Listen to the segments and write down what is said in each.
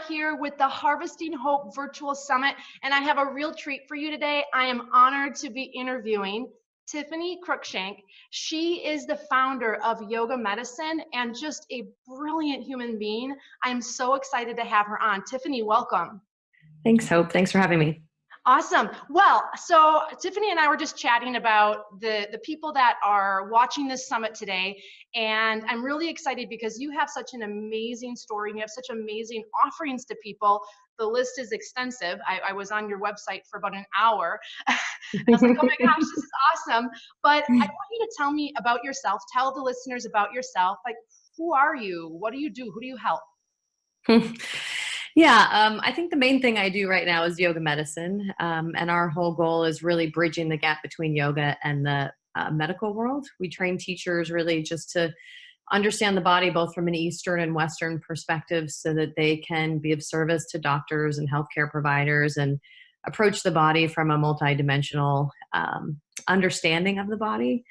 here with the Harvesting Hope Virtual Summit, and I have a real treat for you today. I am honored to be interviewing Tiffany Cruikshank. She is the founder of Yoga Medicine and just a brilliant human being. I'm so excited to have her on. Tiffany, welcome. Thanks, Hope. Thanks for having me. Awesome. Well, so Tiffany and I were just chatting about the people that are watching this summit today, and I'm really excited because you have such an amazing story and you have such amazing offerings to people. The list is extensive. I was on your website for about an hour. I was like, oh my gosh, this is awesome. But I want you to tell me about yourself. Tell the listeners about yourself. Like, who are you? What do you do? Who do you help? Yeah, I think the main thing I do right now is yoga medicine. And our whole goal is really bridging the gap between yoga and the medical world. We train teachers really just to understand the body, both from an Eastern and Western perspective, so that they can be of service to doctors and healthcare providers and approach the body from a multidimensional understanding of the body.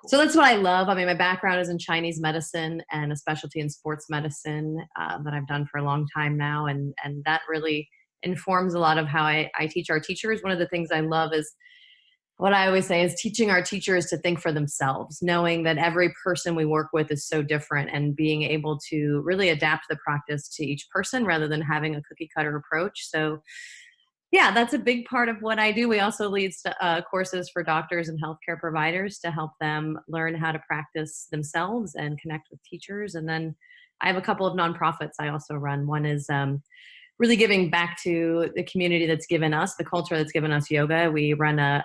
So that's what I love. I mean, my background is in Chinese medicine and a specialty in sports medicine that I've done for a long time now. And that really informs a lot of how I teach our teachers. One of the things I love is what I always say is teaching our teachers to think for themselves, knowing that every person we work with is so different and being able to really adapt the practice to each person rather than having a cookie cutter approach. So yeah, that's a big part of what I do. We also lead courses for doctors and healthcare providers to help them learn how to practice themselves and connect with teachers. And then I have a couple of nonprofits I also run. One is really giving back to the community that's given us, the culture that's given us yoga. We run a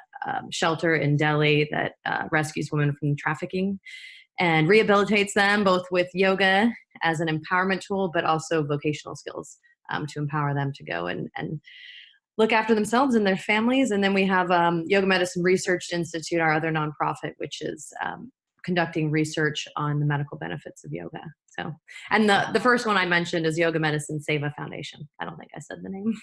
shelter in Delhi that rescues women from trafficking and rehabilitates them both with yoga as an empowerment tool, but also vocational skills to empower them to go and look after themselves and their families. And then we have Yoga Medicine Research Institute, our other nonprofit, which is conducting research on the medical benefits of yoga. So, and the first one I mentioned is Yoga Medicine Seva Foundation. I don't think I said the name.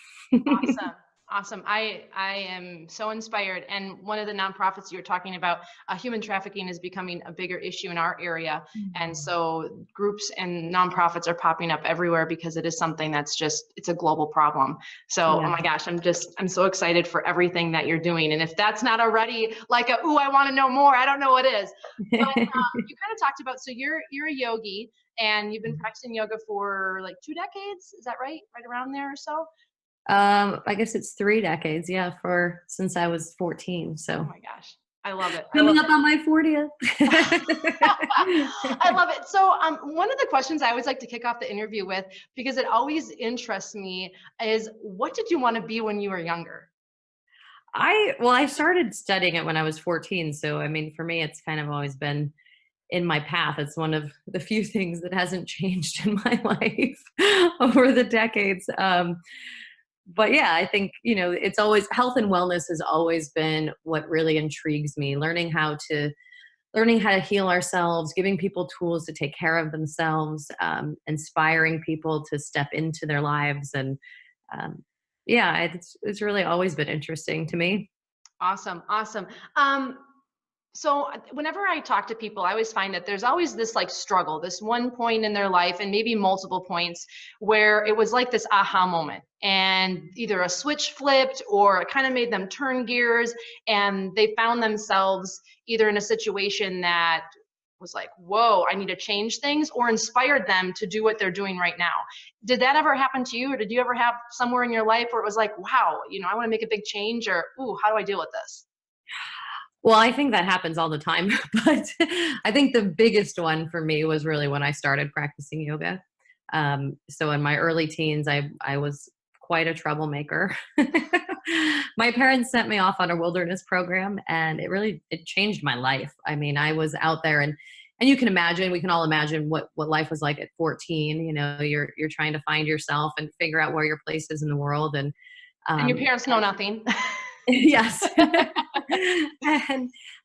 Awesome. Awesome. I am so inspired. And one of the nonprofits you were talking about, human trafficking is becoming a bigger issue in our area. And so groups and nonprofits are popping up everywhere because it is something that's just, it's a global problem. So, Yeah. Oh my gosh, I'm so excited for everything that you're doing. And if that's not already like ooh, I want to know more, I don't know what is. But you kind of talked about, so you're a yogi and you've been practicing yoga for like 2 decades. Is that right? Right around there or so? I guess it's 3 decades, yeah, since I was 14. So oh my gosh, I love it. Coming up on my 40th. I love it. So one of the questions I always like to kick off the interview with, because it always interests me, is what did you want to be when you were younger? I started studying it when I was 14. So, I mean, for me, it's kind of always been in my path. It's one of the few things that hasn't changed in my life over the decades. But yeah, I think, it's always, health and wellness has always been what really intrigues me. Learning how to heal ourselves, giving people tools to take care of themselves, inspiring people to step into their lives. And yeah, it's really always been interesting to me. Awesome. Awesome. So whenever I talk to people, I always find that there's always this like struggle, this one point in their life and maybe multiple points where it was like this aha moment and either a switch flipped or it kind of made them turn gears and they found themselves either in a situation that was like, whoa, I need to change things, or inspired them to do what they're doing right now. Did that ever happen to you? Or did you ever have somewhere in your life where it was like, wow, I want to make a big change, or, ooh, how do I deal with this? Well, I think that happens all the time, but I think the biggest one for me was really when I started practicing yoga. So in my early teens, I was quite a troublemaker. My parents sent me off on a wilderness program and it changed my life. I mean, I was out there and we can all imagine what life was like at 14. You're trying to find yourself and figure out where your place is in the world. And your parents know nothing. Yes.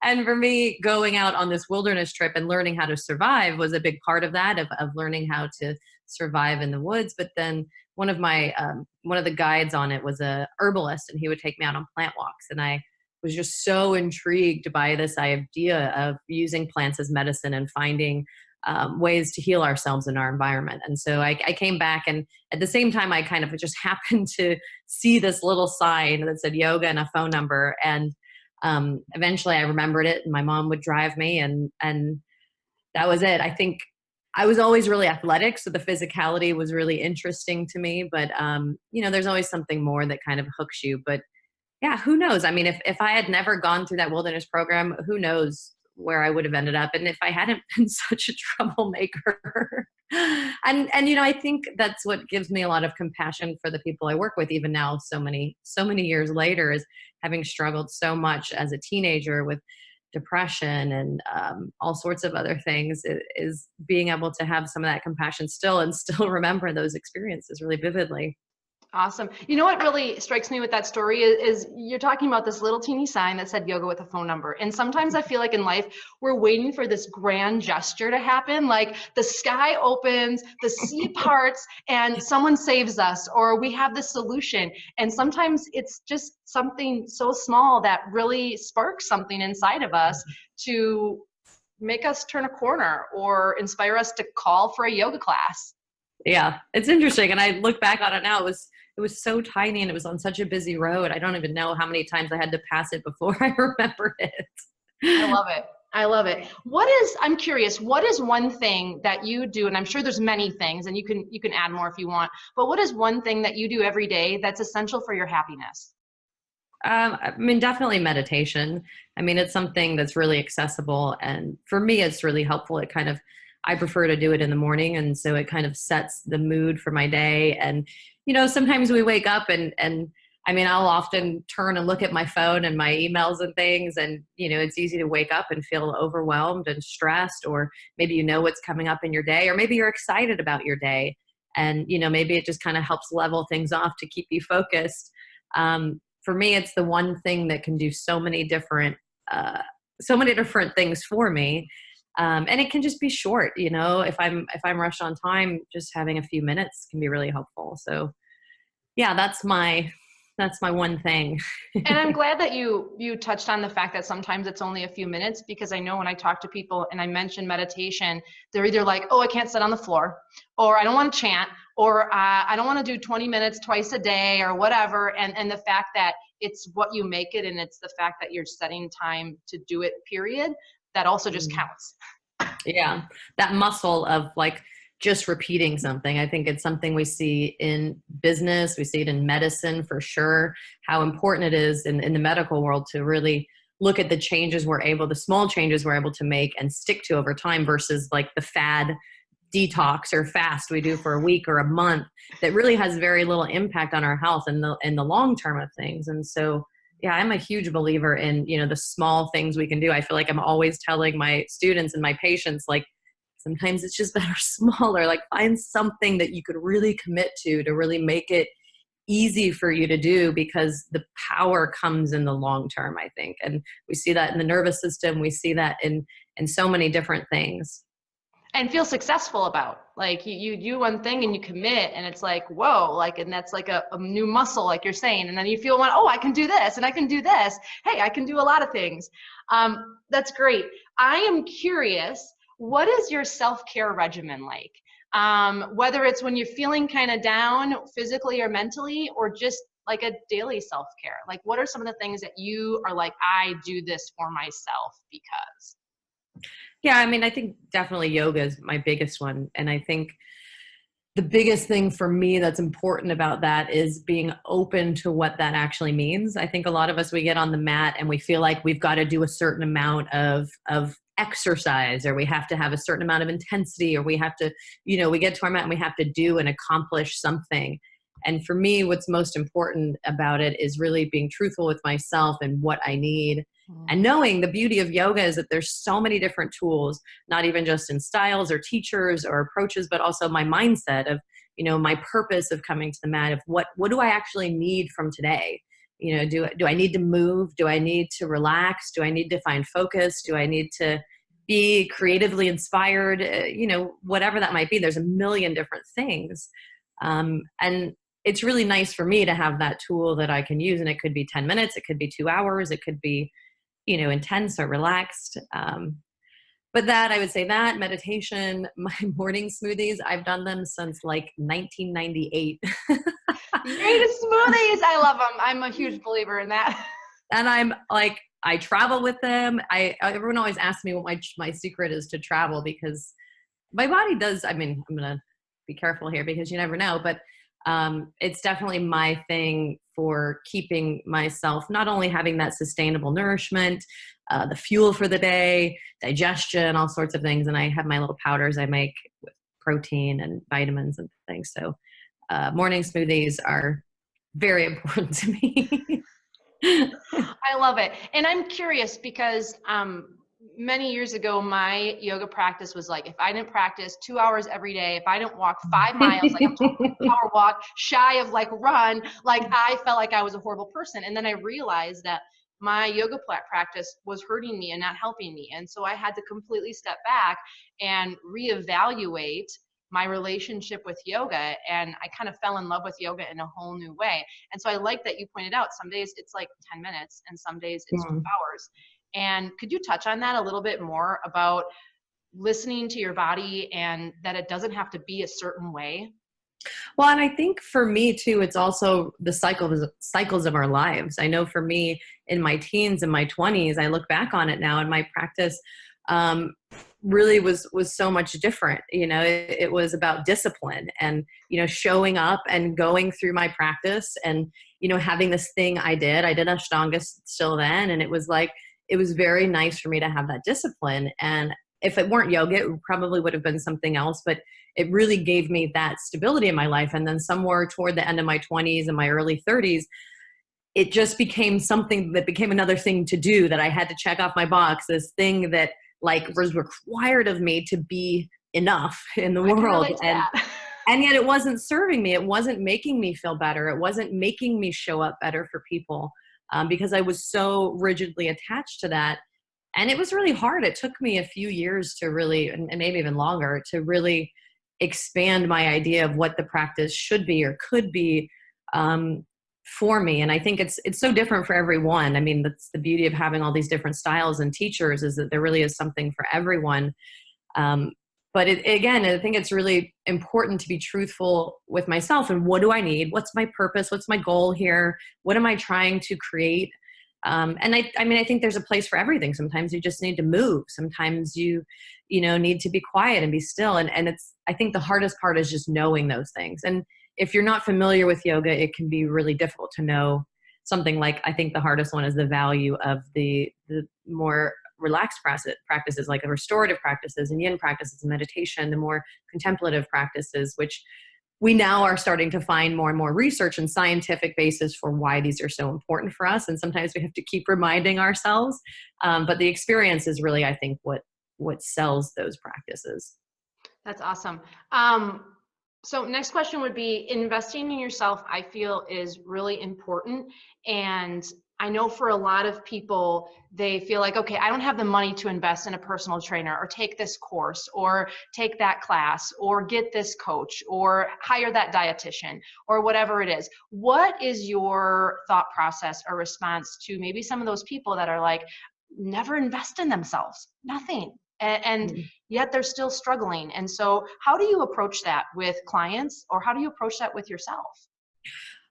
and for me, going out on this wilderness trip and learning how to survive was a big part of that, of learning how to survive in the woods. But then one of the guides on it was a herbalist, and he would take me out on plant walks. And I was just so intrigued by this idea of using plants as medicine and finding ways to heal ourselves in our environment. And so I came back, and at the same time, I kind of just happened to see this little sign that said yoga and a phone number. And eventually I remembered it, and my mom would drive me, and that was it. I think I was always really athletic, so the physicality was really interesting to me, but there's always something more that kind of hooks you. But yeah, who knows? I mean, if I had never gone through that wilderness program, who knows where I would have ended up, and if I hadn't been such a troublemaker. and I think that's what gives me a lot of compassion for the people I work with, even now, so many years later, is having struggled so much as a teenager with depression and all sorts of other things, is being able to have some of that compassion still, and still remember those experiences really vividly. Awesome. You know what really strikes me with that story is you're talking about this little teeny sign that said yoga with a phone number. And sometimes I feel like in life, we're waiting for this grand gesture to happen. Like the sky opens, the sea parts, and someone saves us, or we have this solution. And sometimes it's just something so small that really sparks something inside of us to make us turn a corner or inspire us to call for a yoga class. Yeah, it's interesting. And I look back on it now, it was so tiny, and it was on such a busy road. I don't even know how many times I had to pass it before I remembered it. I love it. I love it. I'm curious, what is one thing that you do, and I'm sure there's many things, and you can add more if you want, but what is one thing that you do every day that's essential for your happiness? I mean, definitely meditation. I mean, it's something that's really accessible, and for me, it's really helpful. I prefer to do it in the morning, and so it kind of sets the mood for my day. And sometimes we wake up, and I mean, I'll often turn and look at my phone and my emails and things, and it's easy to wake up and feel overwhelmed and stressed, or maybe what's coming up in your day, or maybe you're excited about your day, and maybe it just kind of helps level things off to keep you focused. For me, it's the one thing that can do so many different things for me. And it can just be short, if I'm rushed on time, just having a few minutes can be really helpful. So yeah, that's my one thing. And I'm glad that you touched on the fact that sometimes it's only a few minutes, because I know when I talk to people and I mention meditation, they're either like, oh, I can't sit on the floor, or I don't want to chant, or I don't want to do 20 minutes twice a day, or whatever. And the fact that it's what you make it, and it's the fact that you're setting time to do it, period, that also just counts. Yeah. That muscle of just repeating something. I think it's something we see in business. We see it in medicine for sure, how important it is in the medical world to really look at the small changes we're able to make and stick to over time, versus the fad detox or fast we do for a week or a month that really has very little impact on our health in the long term of things. And so yeah, I'm a huge believer in, the small things we can do. I feel like I'm always telling my students and my patients, sometimes it's just better smaller, find something that you could really commit to really make it easy for you to do, because the power comes in the long term, I think. And we see that in the nervous system. We see that in so many different things. And feel successful about, you do one thing and you commit, and it's whoa, and that's a new muscle, like you're saying. And then you feel oh, I can do this and I can do this. Hey, I can do a lot of things. That's great. I am curious, what is your self-care regimen like? Whether it's when you're feeling kind of down physically or mentally, or just a daily self-care, what are some of the things that you are I do this for myself because? Yeah, I mean, I think definitely yoga is my biggest one. And I think the biggest thing for me that's important about that is being open to what that actually means. I think a lot of us, we get on the mat and we feel like we've got to do a certain amount of exercise, or we have to have a certain amount of intensity, or we have to, we get to our mat and we have to do and accomplish something. And for me, what's most important about it is really being truthful with myself and what I need. And knowing the beauty of yoga is that there's so many different tools, not even just in styles or teachers or approaches, but also my mindset of, my purpose of coming to the mat, of what do I actually need from today? Do I need to move? Do I need to relax? Do I need to find focus? Do I need to be creatively inspired? Whatever that might be, there's a million different things. And it's really nice for me to have that tool that I can use. And it could be 10 minutes, it could be 2 hours, it could be intense or relaxed. But that, I would say that, meditation, my morning smoothies, I've done them since like 1998. Yay, smoothies. I love them. I'm a huge believer in that. And I'm like, I travel with them. Everyone always asks me what my secret is to travel, because my body does, I mean, I'm going to be careful here because you never know, but it's definitely my thing for keeping myself, not only having that sustainable nourishment, the fuel for the day, digestion, all sorts of things. And I have my little powders I make with protein and vitamins and things. So morning smoothies are very important to me. I love it. And I'm curious because many years ago, my yoga practice was like, if I didn't practice 2 hours every day, if I didn't walk 5 miles, like I'm talking power walk, shy of like run, like I felt like I was a horrible person. And then I realized that my yoga practice was hurting me and not helping me. And so I had to completely step back and reevaluate my relationship with yoga. And I kind of fell in love with yoga in a whole new way. And so I like that you pointed out some days it's like 10 minutes and some days it's 2 hours. And could you touch on that a little bit more about listening to your body and that it doesn't have to be a certain way? Well, and I think for me too, it's also the cycles of our lives. I know for me in my teens and my 20s, I look back on it now, and my practice really was so much different. You know, it was about discipline and, you know, showing up and going through my practice and, you know, having this thing I did Ashtanga still then. And it was like, it was very nice for me to have that discipline. And if it weren't yoga, it probably would have been something else, but it really gave me that stability in my life. And then somewhere toward the end of my 20s and my early 30s, it just became something that became another thing to do that I had to check off my box, this thing that like was required of me to be enough in the world. And yet it wasn't serving me. It wasn't making me feel better. It wasn't making me show up better for people because I was so rigidly attached to that. And it was really hard. It took me a few years to really, and maybe even longer, to really expand my idea of what the practice should be or could be for me. And I think it's so different for everyone. I mean, that's the beauty of having all these different styles and teachers, is that there really is something for everyone. But again, I think it's really important to be truthful with myself and what do I need? What's my purpose? What's my goal here? What am I trying to create? And I mean, I think there's a place for everything. Sometimes you just need to move. Sometimes you need to be quiet and be still. And I think the hardest part is just knowing those things. And if you're not familiar with yoga, it can be really difficult to know something like, I think the hardest one is the value of the more relaxed practices, like the restorative practices and yin practices and meditation, the more contemplative practices, which we now are starting to find more and more research and scientific basis for why these are so important for us. And sometimes we have to keep reminding ourselves. But the experience is really, I think, what sells those practices. That's awesome. So next question would be, investing in yourself, I feel, is really important. And I know for a lot of people, they feel like, okay, I don't have the money to invest in a personal trainer or take this course or take that class or get this coach or hire that dietitian or whatever it is. What is your thought process or response to maybe some of those people that are like, never invest in themselves, nothing, and yet they're still struggling? And so how do you approach that with clients, or how do you approach that with yourself?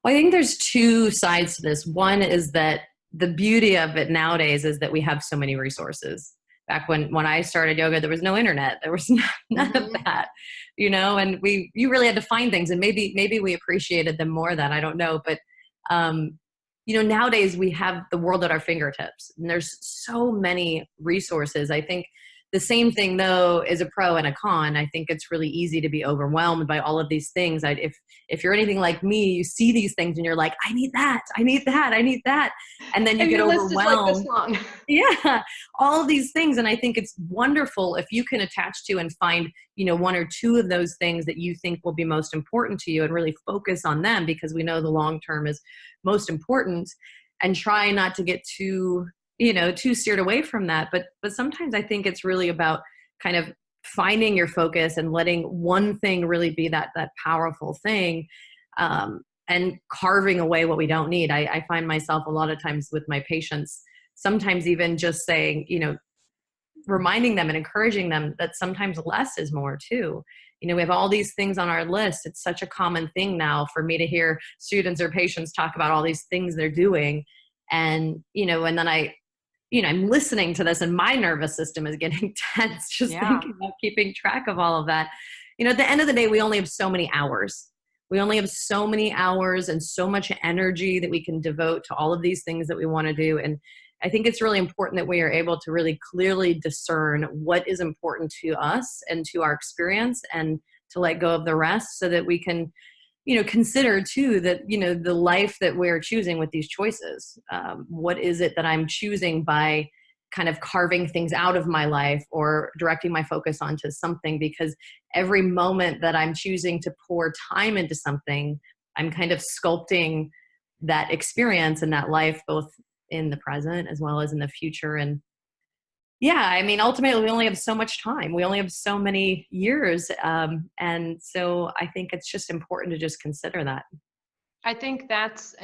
Well, I think there's two sides to this. One is that the beauty of it nowadays is that we have so many resources. Back when I started yoga, there was no internet. There was none of that, and you really had to find things, and maybe we appreciated them more then. I don't know. But, nowadays we have the world at our fingertips, and there's so many resources. I think the same thing, though, is a pro and a con. I think it's really easy to be overwhelmed by all of these things. If you're anything like me, you see these things and you're like, I need that, I need that, I need that. And then you get overwhelmed. List is like this long. Yeah, all of these things. And I think it's wonderful if you can attach to and find, one or two of those things that you think will be most important to you and really focus on them, because we know the long term is most important, and try not to get too steered away from that. But sometimes I think it's really about kind of finding your focus and letting one thing really be that powerful thing, and carving away what we don't need. I find myself a lot of times with my patients, sometimes even just saying, reminding them and encouraging them that sometimes less is more too. You know, we have all these things on our list. It's such a common thing now for me to hear students or patients talk about all these things they're doing. And, you know, and then I'm listening to this and my nervous system is getting tense just thinking about keeping track of all of that. You know, at the end of the day, we only have so many hours. We only have so many hours and so much energy that we can devote to all of these things that we want to do. And I think it's really important that we are able to really clearly discern what is important to us and to our experience, and to let go of the rest, so that we can, you know, consider too that, you know, the life that we're choosing with these choices. What is it that I'm choosing by kind of carving things out of my life or directing my focus onto something? Because every moment that I'm choosing to pour time into something, I'm kind of sculpting that experience and that life, both in the present as well as in the future. And yeah, I mean, ultimately we only have so much time. We only have so many years. And so I think it's just important to just consider that. I think that's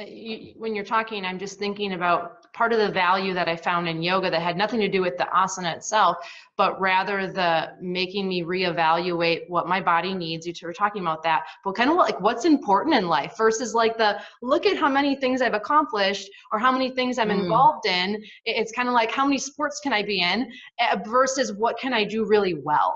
when you're talking, I'm just thinking about part of the value that I found in yoga that had nothing to do with the asana itself, but rather the making me reevaluate what my body needs. You were talking about that, but kind of like what's important in life versus like the look at how many things I've accomplished or how many things I'm involved in. It's kind of like how many sports can I be in versus what can I do really well.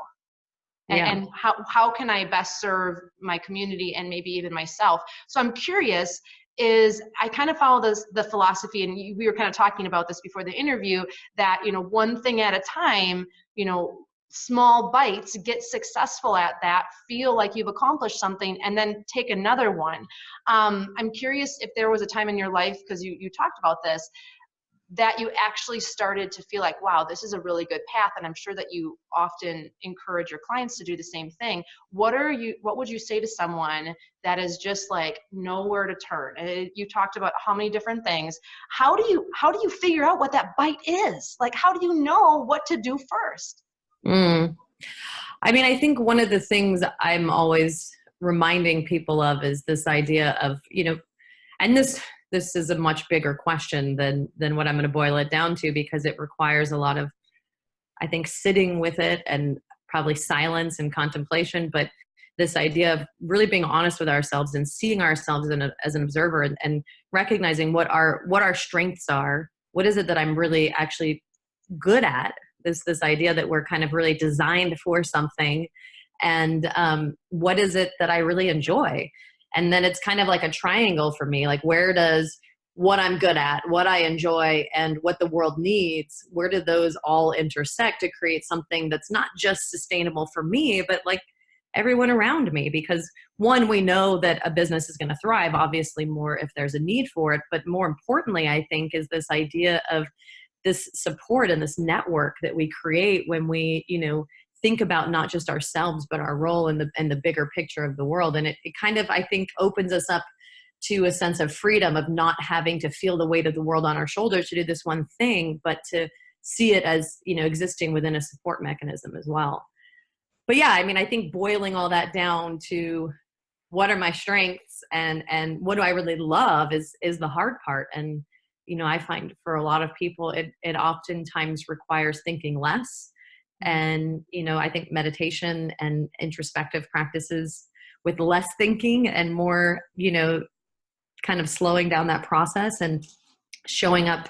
And how can I best serve my community and maybe even myself? So I'm curious, is I kind of follow the philosophy, and we were kind of talking about this before the interview, that, you know, one thing at a time, you know, small bites, get successful at that, feel like you've accomplished something, and then take another one. I'm curious if there was a time in your life, because you talked about this, that you actually started to feel like, wow, this is a really good path. And I'm sure that you often encourage your clients to do the same thing. What would you say to someone that is just like nowhere to turn? You talked about how many different things. How do you figure out what that bite is? Like, how do you know what to do first? I mean, I think one of the things I'm always reminding people of is this idea of, you know, and this is a much bigger question than what I'm going to boil it down to, because it requires a lot of, I think, sitting with it and probably silence and contemplation. But this idea of really being honest with ourselves and seeing ourselves as an observer, and recognizing what our strengths are. What is it that I'm really actually good at? This idea that we're kind of really designed for something, and what is it that I really enjoy? And then it's kind of like a triangle for me. Like, where does what I'm good at, what I enjoy, and what the world needs, where do those all intersect to create something that's not just sustainable for me, but like everyone around me? Because one, we know that a business is going to thrive, obviously more if there's a need for it. But more importantly, I think, is this idea of this support and this network that we create when we, you know, think about not just ourselves, but our role in the bigger picture of the world. And it kind of, I think, opens us up to a sense of freedom, of not having to feel the weight of the world on our shoulders to do this one thing, but to see it as, you know, existing within a support mechanism as well. But yeah, I mean, I think boiling all that down to what are my strengths and what do I really love is the hard part. And, you know, I find for a lot of people, it oftentimes requires thinking less. And, you know, I think meditation and introspective practices with less thinking and more, you know, kind of slowing down that process and showing up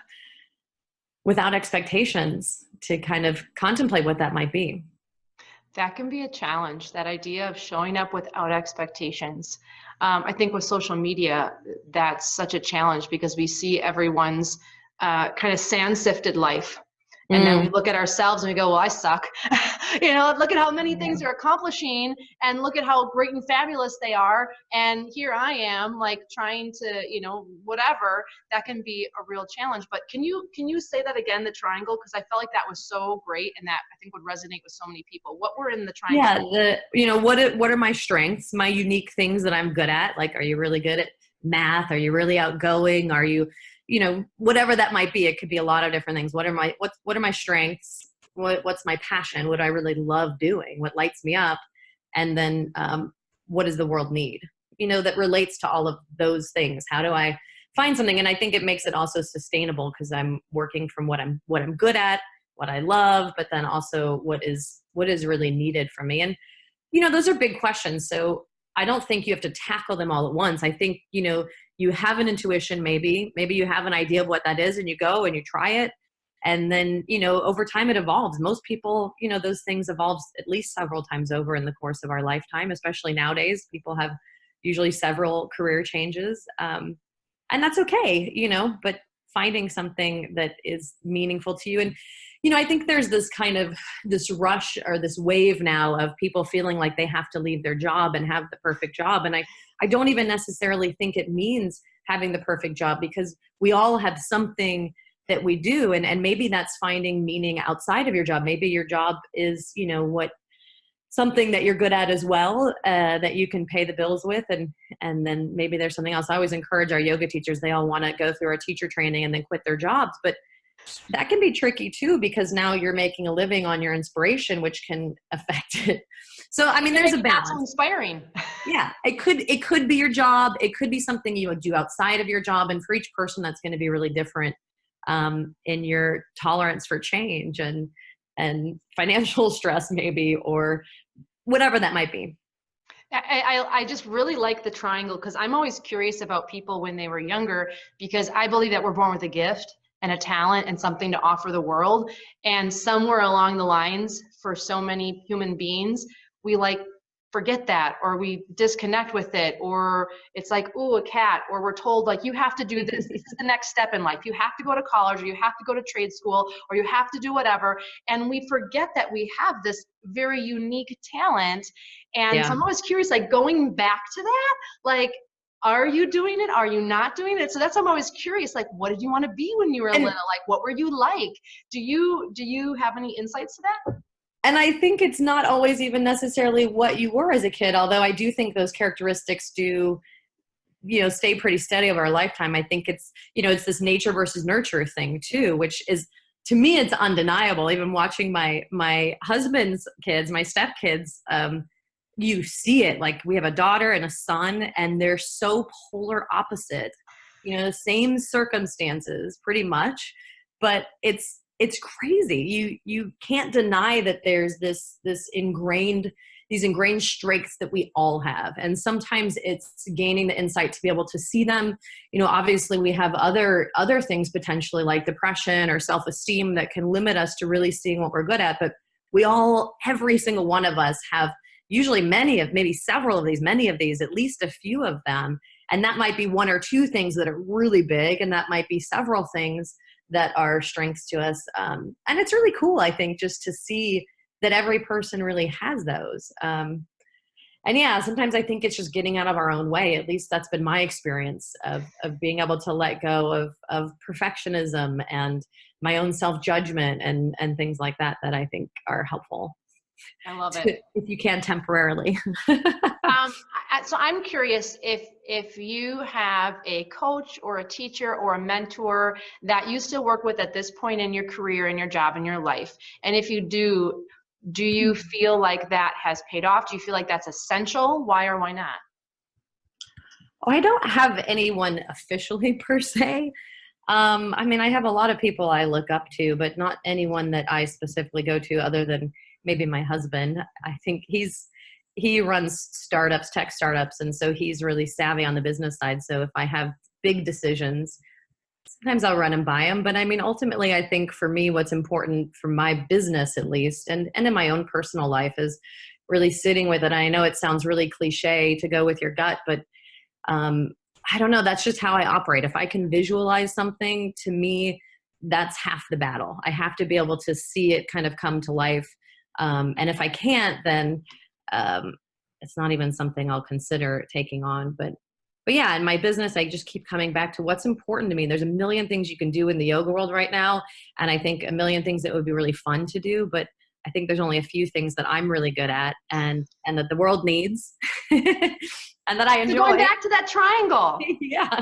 without expectations to kind of contemplate what that might be. That can be a challenge, that idea of showing up without expectations. I think with social media, that's such a challenge because we see everyone's kind of sand-sifted life. And then we look at ourselves and we go, well, I suck. You know, look at how many things they're accomplishing and look at how great and fabulous they are. And here I am, like, trying to, you know, whatever. That can be a real challenge. But can you say that again, the triangle? Because I felt like that was so great and that I think would resonate with so many people. What were in the triangle? Yeah, you know, what are my strengths, my unique things that I'm good at? Like, are you really good at math? Are you really outgoing? Are you, you know, whatever that might be? It could be a lot of different things. What are my strengths? What's my passion? What do I really love doing? What lights me up? And then what does the world need? You know, that relates to all of those things. How do I find something? And I think it makes it also sustainable because I'm working from what I'm good at, what I love, but then also what is really needed from me. And, those are big questions. So I don't think you have to tackle them all at once. I think, you have an intuition, maybe you have an idea of what that is, and you go and you try it. And then, over time it evolves. Most people, those things evolve at least several times over in the course of our lifetime, especially nowadays. People have usually several career changes. And that's okay, but finding something that is meaningful to you. And, I think there's this kind of this rush or this wave now of people feeling like they have to leave their job and have the perfect job. And I don't even necessarily think it means having the perfect job, because we all have something that we do. And maybe that's finding meaning outside of your job. Maybe your job is, something that you're good at as well, that you can pay the bills with. And then maybe there's something else. I always encourage our yoga teachers, they all want to go through our teacher training and then quit their jobs. But that can be tricky too, because now you're making a living on your inspiration, which can affect it. So, I mean, there's a balance. That's inspiring. Yeah, it could be your job. It could be something you would do outside of your job. And for each person, that's going to be really different in your tolerance for change and financial stress maybe, or whatever that might be. I just really like the triangle, because I'm always curious about people when they were younger, because I believe that we're born with a gift and a talent and something to offer the world. And somewhere along the lines, for so many human beings, we forget that, or we disconnect with it, or it's like, ooh, a cat, or we're told you have to do this. This is the next step in life. You have to go to college, or you have to go to trade school, or you have to do whatever. And we forget that we have this very unique talent. And so I'm always curious, going back to that, are you doing it? Are you not doing it? So that's why I'm always curious, what did you want to be when you were little? What were you like? Do you have any insights to that? And I think it's not always even necessarily what you were as a kid, although I do think those characteristics do, stay pretty steady over our lifetime. I think it's, it's this nature versus nurture thing too, which is, to me, it's undeniable. Even watching my husband's kids, my stepkids, you see it. We have a daughter and a son, and they're so polar opposite, the same circumstances pretty much, but it's crazy. You can't deny that there's these ingrained strengths that we all have. And sometimes it's gaining the insight to be able to see them. Obviously we have other things potentially like depression or self-esteem that can limit us to really seeing what we're good at. But every single one of us have usually many of these, at least a few of them. And that might be one or two things that are really big. And that might be several things that are strengths to us. And it's really cool, I think, just to see that every person really has those. And yeah, sometimes I think it's just getting out of our own way. At least that's been my experience of being able to let go of perfectionism and my own self-judgment and things like that I think are helpful. I love it. If you can temporarily. So I'm curious if you have a coach or a teacher or a mentor that you still work with at this point in your career, in your job, in your life. And if you do you feel like that has paid off? Do you feel like that's essential? Why or why not? I don't have anyone officially per se. I have a lot of people I look up to, but not anyone that I specifically go to other than maybe my husband. I think he runs tech startups. And so he's really savvy on the business side. So if I have big decisions, sometimes I'll run and buy them. But ultimately, I think for me, what's important for my business, at least, and in my own personal life, is really sitting with it. I know it sounds really cliche to go with your gut, but I don't know. That's just how I operate. If I can visualize something, to me, that's half the battle. I have to be able to see it kind of come to life. And if I can't, then it's not even something I'll consider taking on. But yeah, in my business, I just keep coming back to what's important to me. There's a million things you can do in the yoga world right now. And I think a million things that would be really fun to do. But I think there's only a few things that I'm really good at and that the world needs and that I enjoy. So going back to that triangle. Yeah.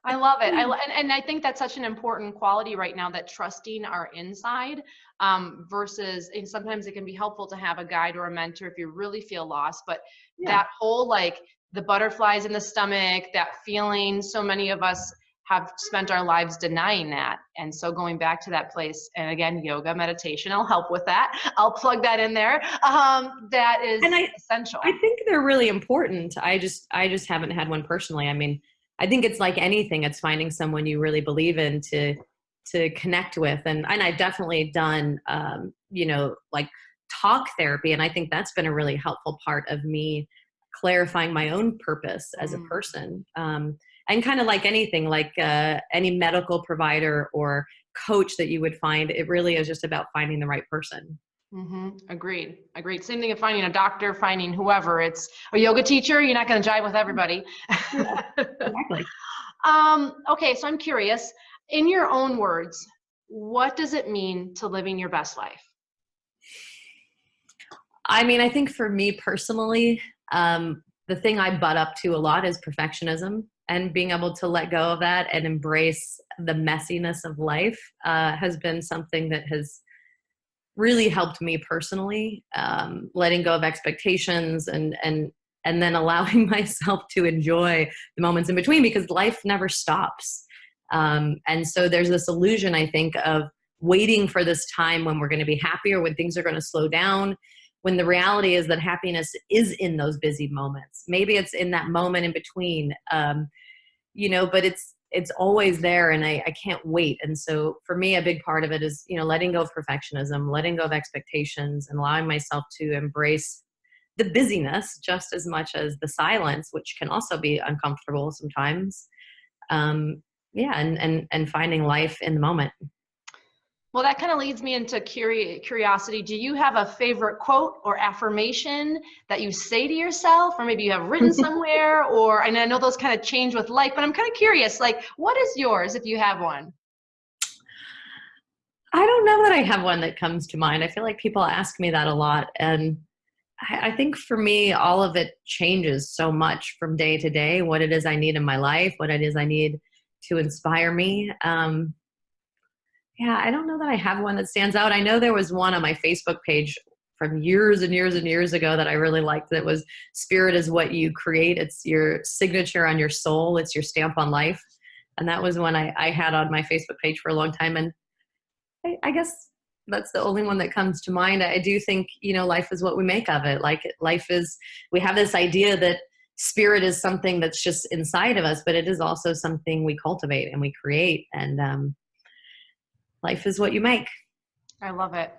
I love it. And I think that's such an important quality right now, that trusting our inside versus, and sometimes it can be helpful to have a guide or a mentor if you really feel lost, but that whole the butterflies in the stomach, that feeling so many of us have spent our lives denying that. And so going back to that place, and again, yoga, meditation, I'll help with that. I'll plug that in there. That is essential. I think they're really important. I just haven't had one personally. I mean, I think it's like anything. It's finding someone you really believe in to connect with. And I've definitely done, like talk therapy. And I think that's been a really helpful part of me clarifying my own purpose as a person. And kind of like anything, like any medical provider or coach that you would find, it really is just about finding the right person. Agreed. Same thing of finding a doctor, finding whoever. It's a yoga teacher. You're not going to jive with everybody. Yeah, exactly. Okay. So I'm curious, in your own words, what does it mean to living your best life? I mean, I think for me personally, the thing I butt up to a lot is perfectionism, and being able to let go of that and embrace the messiness of life has been something that has really helped me personally, letting go of expectations and then allowing myself to enjoy the moments in between, because life never stops. And so there's this illusion, I think, of waiting for this time when we're going to be happier, when things are going to slow down, when the reality is that happiness is in those busy moments. Maybe it's in that moment in between, but it's always there, and I can't wait. And so for me, a big part of it is, letting go of perfectionism, letting go of expectations, and allowing myself to embrace the busyness just as much as the silence, which can also be uncomfortable sometimes. And finding life in the moment. Well, that kind of leads me into curiosity. Do you have a favorite quote or affirmation that you say to yourself, or maybe you have written somewhere, and I know those kind of change with life, but I'm kind of curious, like, what is yours if you have one? I don't know that I have one that comes to mind. I feel like people ask me that a lot. And I think for me, all of it changes so much from day to day, what it is I need in my life, what it is I need to inspire me. I don't know that I have one that stands out. I know there was one on my Facebook page from years and years and years ago that I really liked, that was, spirit is what you create. It's your signature on your soul. It's your stamp on life. And that was one I had on my Facebook page for a long time. And I guess that's the only one that comes to mind. I do think, life is what we make of it. Like, we have this idea that spirit is something that's just inside of us, but it is also something we cultivate and we create. And life is what you make. I love it.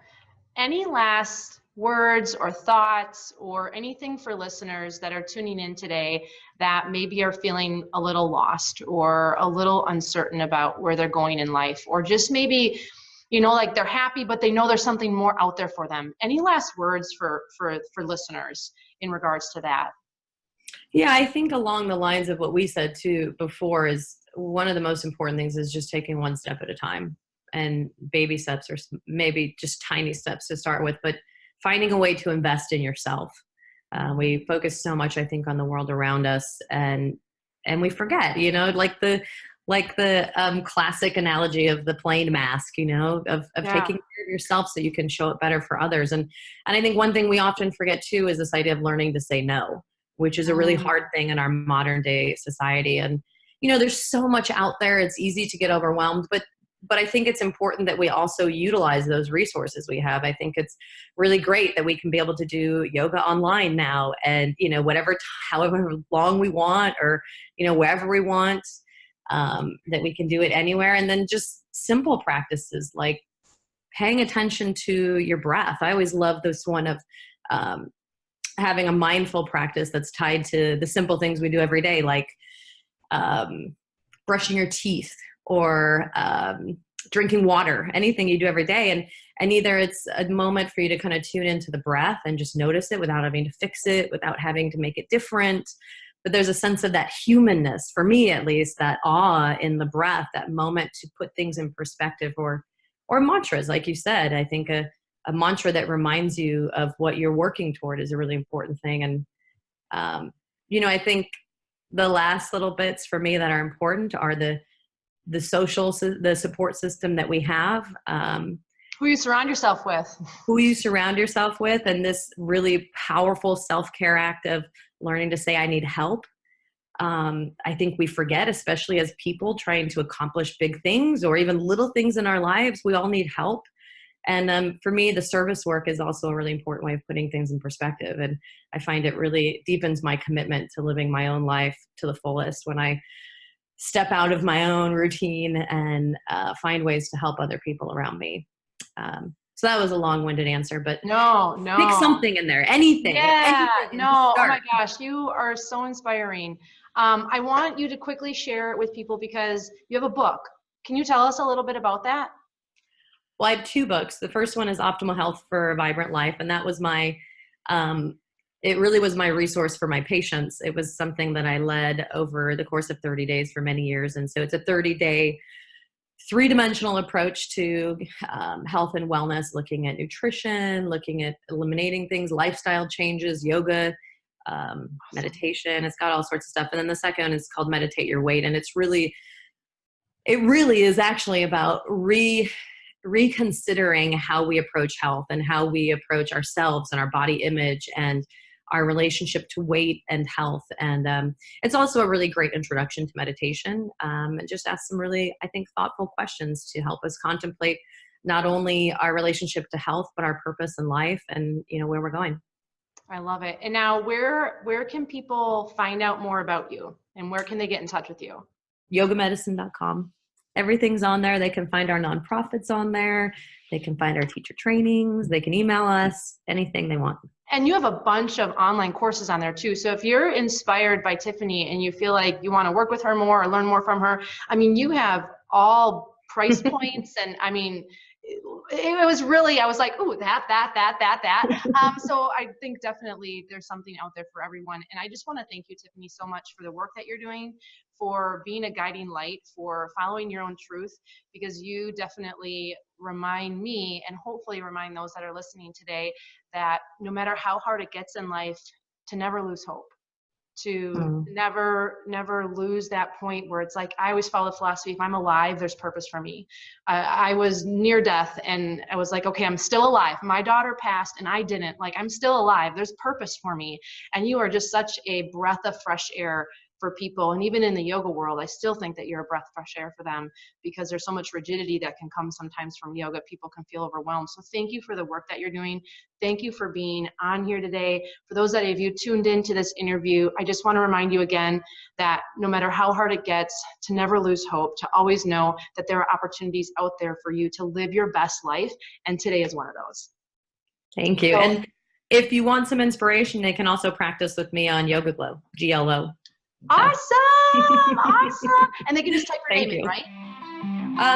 Any last words or thoughts or anything for listeners that are tuning in today that maybe are feeling a little lost or a little uncertain about where they're going in life, or just maybe, like they're happy, but they know there's something more out there for them? Any last words for listeners in regards to that? Yeah, I think along the lines of what we said too before, is one of the most important things is just taking one step at a time, and baby steps, or maybe just tiny steps to start with, but finding a way to invest in yourself. We focus so much, I think, on the world around us, and we forget, like the classic analogy of the plane mask, of taking care of yourself so you can show it better for others. And I think one thing we often forget too is this idea of learning to say no, which is a really hard thing in our modern day society. And, there's so much out there. It's easy to get overwhelmed, but I think it's important that we also utilize those resources we have. I think it's really great that we can be able to do yoga online now, and, however long we want, or, wherever we want, that we can do it anywhere. And then just simple practices like paying attention to your breath. I always love this one of having a mindful practice that's tied to the simple things we do every day, like brushing your teeth, or drinking water, anything you do every day. And either it's a moment for you to kind of tune into the breath and just notice it without having to fix it, without having to make it different. But there's a sense of that humanness, for me at least, that awe in the breath, that moment to put things in perspective, or mantras, like you said. I think a mantra that reminds you of what you're working toward is a really important thing. And, I think the last little bits for me that are important are the support system that we have. Who you surround yourself with. And this really powerful self-care act of learning to say, I need help. I think we forget, especially as people trying to accomplish big things or even little things in our lives, we all need help. And for me, the service work is also a really important way of putting things in perspective. And I find it really deepens my commitment to living my own life to the fullest when I step out of my own routine and find ways to help other people around me. So that was a long-winded answer, but no, pick something in there, anything. Yeah, anything no, oh my gosh, you are so inspiring. I want you to quickly share it with people because you have a book. Can you tell us a little bit about that? Well, I have 2 books. The first one is Optimal Health for a Vibrant Life. And that was my, it really was my resource for my patients. It was something that I led over the course of 30 days for many years. And so it's a 30-day, 3-dimensional approach to health and wellness, looking at nutrition, looking at eliminating things, lifestyle changes, yoga, meditation. It's got all sorts of stuff. And then the second is called Meditate Your Weight. And it really is actually about reconsidering how we approach health and how we approach ourselves and our body image and our relationship to weight and health. And it's also a really great introduction to meditation, and just ask some really, I think, thoughtful questions to help us contemplate not only our relationship to health, but our purpose in life and, where we're going. I love it. And now where can people find out more about you and where can they get in touch with you? yogamedicine.com. Everything's on there. They can find our nonprofits on there. They can find our teacher trainings. They can email us, anything they want. And you have a bunch of online courses on there too. So if you're inspired by Tiffany and you feel like you want to work with her more or learn more from her, you have all price points. And it was really, I was like, ooh, that. So I think definitely there's something out there for everyone. And I just want to thank you, Tiffany, so much for the work that you're doing, for being a guiding light, for following your own truth, because you definitely remind me and hopefully remind those that are listening today that no matter how hard it gets in life, to never lose hope. To never lose that point where it's like, I always follow the philosophy, if I'm alive, there's purpose for me. I was near death and I was like, okay, I'm still alive. My daughter passed and I didn't. Like, I'm still alive. There's purpose for me. And you are just such a breath of fresh air for people. And even in the yoga world, I still think that you're a breath of fresh air for them, because there's so much rigidity that can come sometimes from yoga. People can feel overwhelmed. So thank you for the work that you're doing. Thank you for being on here today. For those that of you tuned into this interview, I just want to remind you again that no matter how hard it gets, to never lose hope, to always know that there are opportunities out there for you to live your best life. And today is one of those. Thank you. And if you want some inspiration, they can also practice with me on YogaGlo, GLO. Awesome. And they can just type your name in, right?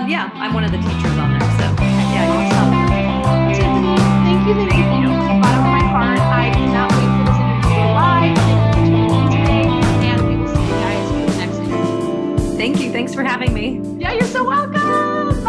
Yeah, I'm one of the teachers on there. So yeah, awesome. Tiffany, thank you. From the bottom of my heart. I cannot wait for this interview to go live. Thank you for tuning in today, and we will see you guys for the next interview. Thank you. Thanks for having me. Yeah, you're so welcome.